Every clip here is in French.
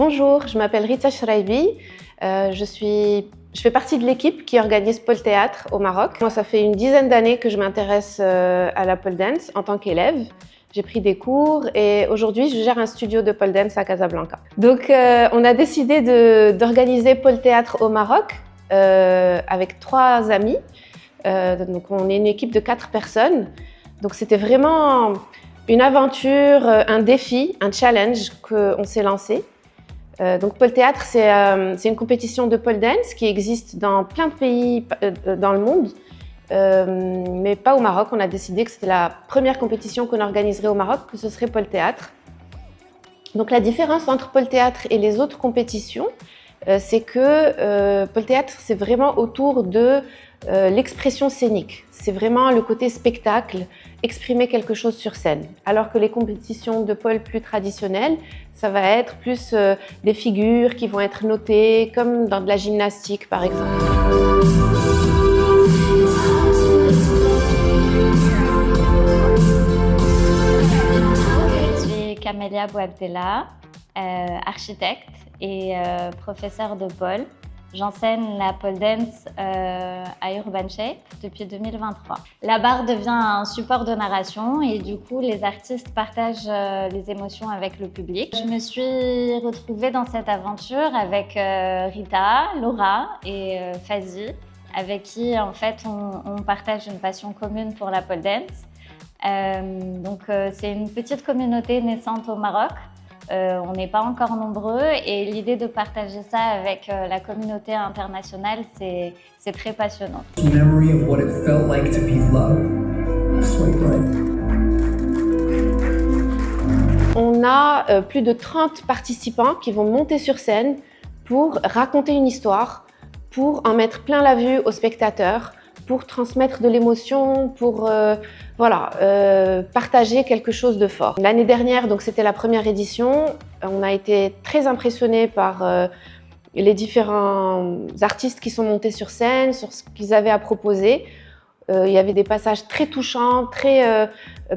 Bonjour, je m'appelle Rita Shraibi. Je fais partie de l'équipe qui organise Pôle Théâtre au Maroc. Moi, ça fait une dizaine d'années que je m'intéresse à la pole dance en tant qu'élève. J'ai pris des cours et aujourd'hui, je gère un studio de pole dance à Casablanca. Donc, on a décidé d'organiser Pôle Théâtre au Maroc avec 3 amis. Donc, on est une équipe de 4 personnes. Donc, c'était vraiment une aventure, un défi, un challenge qu'on s'est lancé. Donc Pôle Théâtre, c'est une compétition de pole dance qui existe dans plein de pays dans le monde, mais pas au Maroc. On a décidé que c'était la première compétition qu'on organiserait au Maroc, que ce serait Pôle Théâtre. Donc la différence entre Pôle Théâtre et les autres compétitions, c'est que Pôle Théâtre, c'est vraiment autour de l'expression scénique. C'est vraiment le côté spectacle, exprimer quelque chose sur scène. Alors que les compétitions de pole plus traditionnelles, ça va être plus des figures qui vont être notées, comme dans de la gymnastique par exemple. Je suis Camélia Bouabdella, architecte et professeure de pole. J'enseigne la pole dance à Urban Shape depuis 2023. La barre devient un support de narration et du coup, les artistes partagent les émotions avec le public. Je me suis retrouvée dans cette aventure avec Rita, Laura et Fazi, avec qui en fait on partage une passion commune pour la pole dance. Donc c'est une petite communauté naissante au Maroc. On n'est pas encore nombreux et l'idée de partager ça avec la communauté internationale, c'est très passionnant. Memory of what it felt like to be loved. Swipe right. On a plus de 30 participants qui vont monter sur scène pour raconter une histoire, pour en mettre plein la vue aux spectateurs, pour transmettre de l'émotion, pour partager quelque chose de fort. L'année dernière, donc c'était la première édition, on a été très impressionnés par les différents artistes qui sont montés sur scène, sur ce qu'ils avaient à proposer. Il y avait des passages très touchants,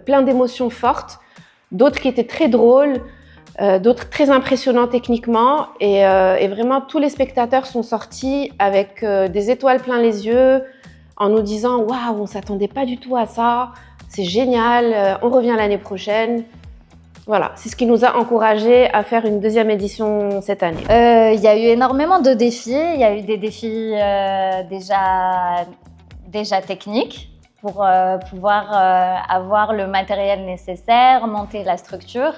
plein d'émotions fortes, d'autres qui étaient très drôles, d'autres très impressionnants techniquement. Et vraiment, tous les spectateurs sont sortis avec des étoiles plein les yeux, en nous disant « Waouh, on ne s'attendait pas du tout à ça, c'est génial, on revient l'année prochaine ». Voilà, c'est ce qui nous a encouragés à faire une deuxième édition cette année. Il y a eu énormément de défis. Il y a eu des défis déjà techniques pour pouvoir avoir le matériel nécessaire, monter la structure.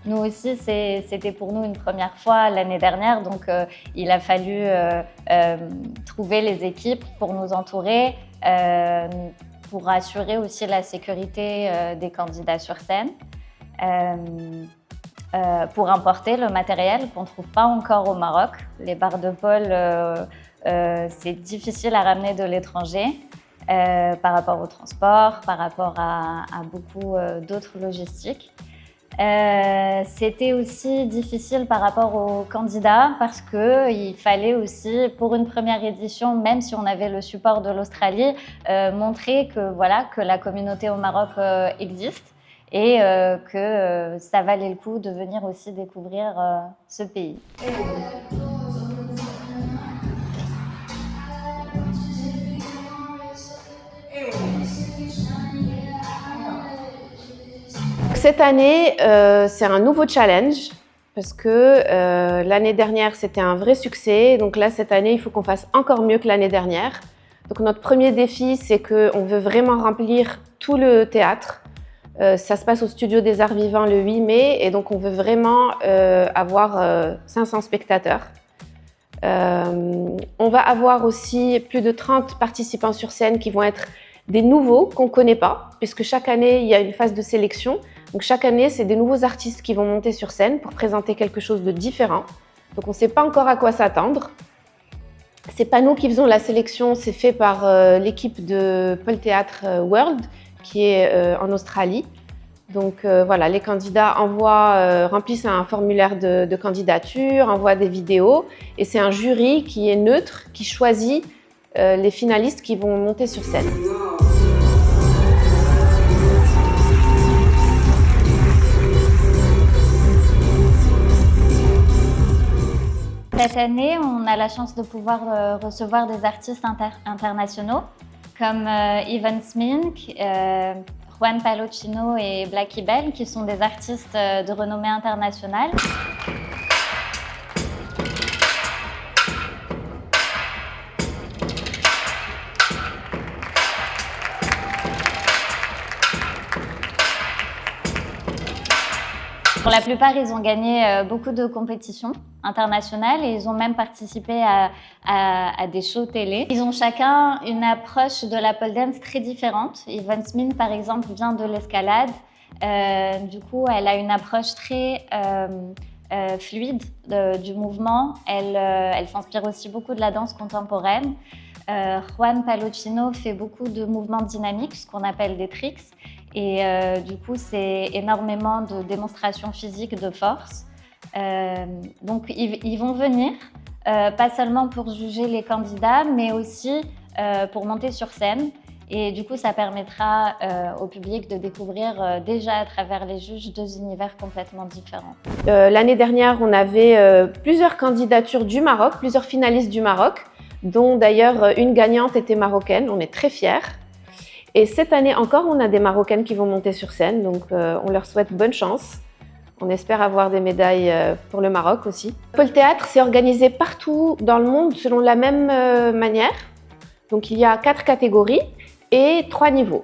Nous aussi, c'était pour nous une première fois l'année dernière, donc il a fallu trouver les équipes pour nous entourer, pour assurer aussi la sécurité des candidats sur scène, pour importer le matériel qu'on ne trouve pas encore au Maroc. Les barres de pole, c'est difficile à ramener de l'étranger. Par rapport au transport, par rapport à beaucoup d'autres logistiques. C'était aussi difficile par rapport aux candidats parce qu'il fallait aussi, pour une première édition, même si on avait le support de l'Australie, montrer que la communauté au Maroc existe et que ça valait le coup de venir aussi découvrir ce pays. Cette année, c'est un nouveau challenge parce que l'année dernière, c'était un vrai succès. Donc là, cette année, il faut qu'on fasse encore mieux que l'année dernière. Donc notre premier défi, c'est qu'on veut vraiment remplir tout le théâtre. Ça se passe au Studio des Arts Vivants le 8 mai et donc on veut vraiment avoir 500 spectateurs. On va avoir aussi plus de 30 participants sur scène qui vont être des nouveaux qu'on ne connaît pas, puisque chaque année, il y a une phase de sélection. Donc chaque année, c'est des nouveaux artistes qui vont monter sur scène pour présenter quelque chose de différent. Donc on ne sait pas encore à quoi s'attendre. Ce n'est pas nous qui faisons la sélection, c'est fait par l'équipe de Pôle Théâtre World, qui est en Australie. Donc voilà, les candidats remplissent un formulaire de candidature, envoient des vidéos, et c'est un jury qui est neutre, qui choisit les finalistes qui vont monter sur scène. Cette année, on a la chance de pouvoir recevoir des artistes internationaux comme Ivan Smink, Juan Palocino et Blackie Bell, qui sont des artistes de renommée internationale. Pour la plupart, ils ont gagné beaucoup de compétitions internationales et ils ont même participé à des shows télé. Ils ont chacun une approche de la pole dance très différente. Ivan Smith, par exemple, vient de l'escalade. Du coup, elle a une approche très fluide du mouvement. Elle s'inspire aussi beaucoup de la danse contemporaine. Juan Palocino fait beaucoup de mouvements dynamiques, ce qu'on appelle des tricks. Et du coup, c'est énormément de démonstrations physiques de force. Donc, ils vont venir, pas seulement pour juger les candidats, mais aussi pour monter sur scène. Et du coup, ça permettra au public de découvrir déjà à travers les juges deux univers complètement différents. L'année dernière, on avait plusieurs candidatures du Maroc, plusieurs finalistes du Maroc, dont d'ailleurs une gagnante était marocaine. On est très fiers. Et cette année encore, on a des Marocaines qui vont monter sur scène, donc on leur souhaite bonne chance. On espère avoir des médailles pour le Maroc aussi. Pole Théâtre, c'est organisé partout dans le monde selon la même manière. Donc il y a 4 catégories et 3 niveaux.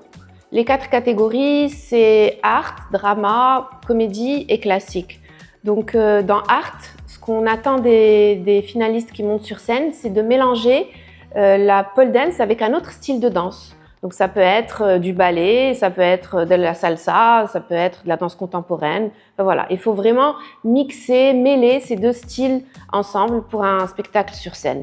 Les 4 catégories, c'est art, drama, comédie et classique. Donc dans art, ce qu'on attend des finalistes qui montent sur scène, c'est de mélanger la pole dance avec un autre style de danse. Donc ça peut être du ballet, ça peut être de la salsa, ça peut être de la danse contemporaine. Enfin, voilà, il faut vraiment mixer, mêler ces deux styles ensemble pour un spectacle sur scène.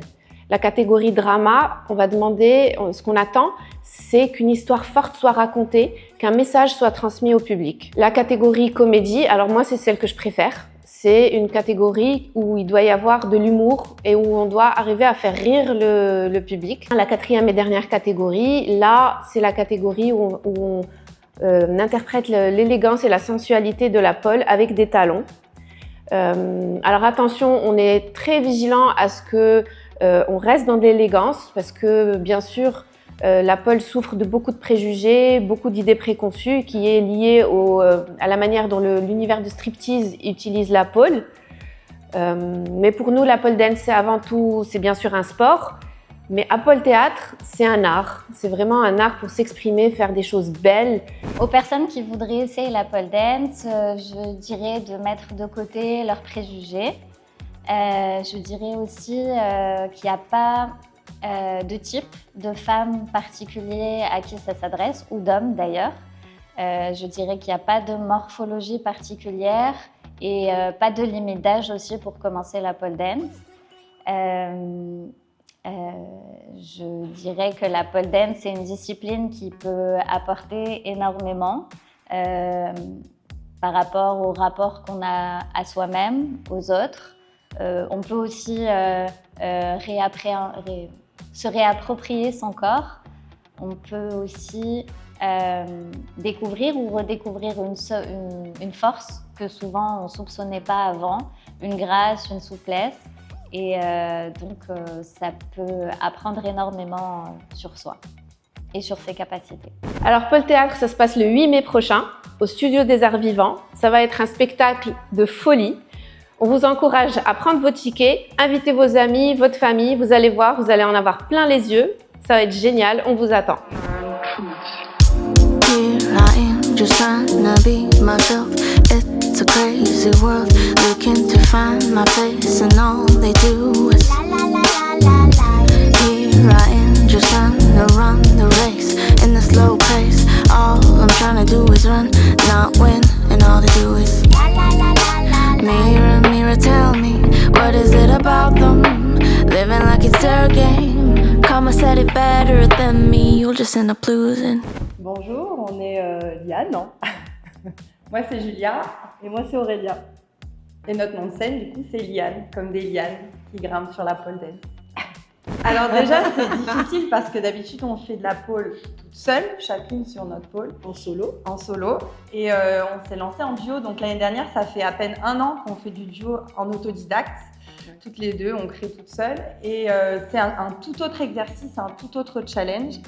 La catégorie drama, on va demander, ce qu'on attend, c'est qu'une histoire forte soit racontée, qu'un message soit transmis au public. La catégorie comédie, alors moi c'est celle que je préfère. C'est une catégorie où il doit y avoir de l'humour et où on doit arriver à faire rire le public. La 4e et dernière catégorie, là, c'est la catégorie où on interprète l'élégance et la sensualité de la pole avec des talons. Alors attention, on est très vigilant à ce que on reste dans de l'élégance parce que bien sûr, la pole souffre de beaucoup de préjugés, beaucoup d'idées préconçues qui est liée à la manière dont l'univers de striptease utilise la pole. Mais pour nous, la pole dance, c'est avant tout, c'est bien sûr un sport. Mais à Pole Théâtre, c'est un art. C'est vraiment un art pour s'exprimer, faire des choses belles. Aux personnes qui voudraient essayer la pole dance, je dirais de mettre de côté leurs préjugés. Je dirais aussi qu'il n'y a pas de type de femmes particulier à qui ça s'adresse, ou d'hommes d'ailleurs. Je dirais qu'il n'y a pas de morphologie particulière et pas de limite d'âge aussi pour commencer la pole dance. Je dirais que la pole dance, c'est une discipline qui peut apporter énormément par rapport au rapport qu'on a à soi-même, aux autres. On peut aussi se réapproprier son corps. On peut aussi découvrir ou redécouvrir une force que souvent on ne soupçonnait pas avant, une grâce, une souplesse. Et donc, ça peut apprendre énormément sur soi et sur ses capacités. Alors, Pole Théâtre, ça se passe le 8 mai prochain au Studio des Arts Vivants. Ça va être un spectacle de folie. On vous encourage à prendre vos tickets, invitez vos amis, votre famille. Vous allez voir, vous allez en avoir plein les yeux. Ça va être génial, on vous attend. It's a crazy world, looking to find my place, and all they do is la la la la la. Here I am, just trying to run the race in the slow pace. All I'm trying to do is run, not win, and all they do is la la la la la. Mirror, mirror, tell me what is it about them? Living like it's their game. Karma said it better than me. You'll just end up losing. Bonjour, on est Liane. Moi, c'est Julia et moi, c'est Aurélia. Et notre nom de scène, du coup, c'est Liane, comme des lianes qui grimpent sur la pole dance. Alors déjà, c'est difficile parce que d'habitude, on fait de la pole toute seule, chacune sur notre pole. En solo. Et on s'est lancé en duo. Donc l'année dernière, ça fait à peine 1 an qu'on fait du duo en autodidacte. Toutes les deux, on crée toutes seules. Et c'est un tout autre exercice, un tout autre challenge.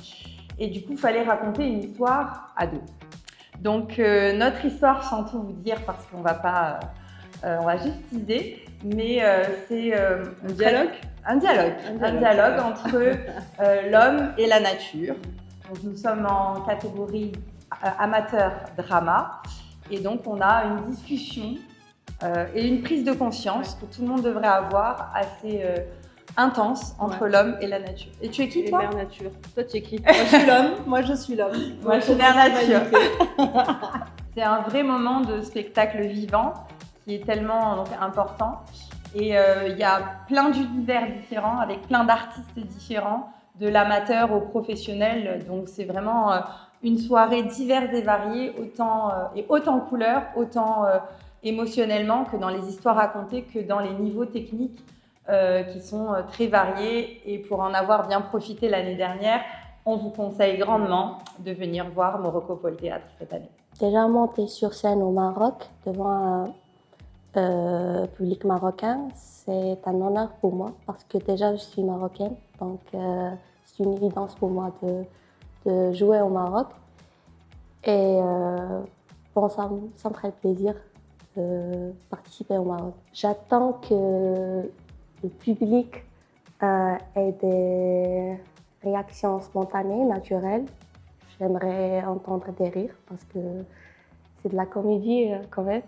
Et du coup, il fallait raconter une histoire à deux. Donc, notre histoire, sans tout vous dire, parce qu'on va pas, on va juste teaser, mais c'est Un dialogue un dialogue entre l'homme et la nature. Donc, nous sommes en catégorie amateur drama, et donc on a une discussion et une prise de conscience que tout le monde devrait avoir assez intense entre l'homme et la nature. Et tu es qui, Et toi? Mère Nature. Toi, tu es qui? Moi, je suis l'homme. Moi, je suis l'homme. Moi, je suis Mère Nature. C'est un vrai moment de spectacle vivant qui est tellement donc, important. Et il y a plein d'univers différents avec plein d'artistes différents, de l'amateur au professionnel. Donc, c'est vraiment une soirée diverse et variée, autant couleurs, autant émotionnellement que dans les histoires racontées, que dans les niveaux techniques qui sont très variés. Et pour en avoir bien profité l'année dernière, on vous conseille grandement de venir voir Morocco Pole Théâtre cette année. Déjà monter sur scène au Maroc devant un public marocain, c'est un honneur pour moi parce que déjà je suis marocaine, donc c'est une évidence pour moi de jouer au Maroc. Et bon, ça me ferait plaisir de participer au Maroc. J'attends que le public ait des réactions spontanées, naturelles. J'aimerais entendre des rires parce que c'est de la comédie quand même.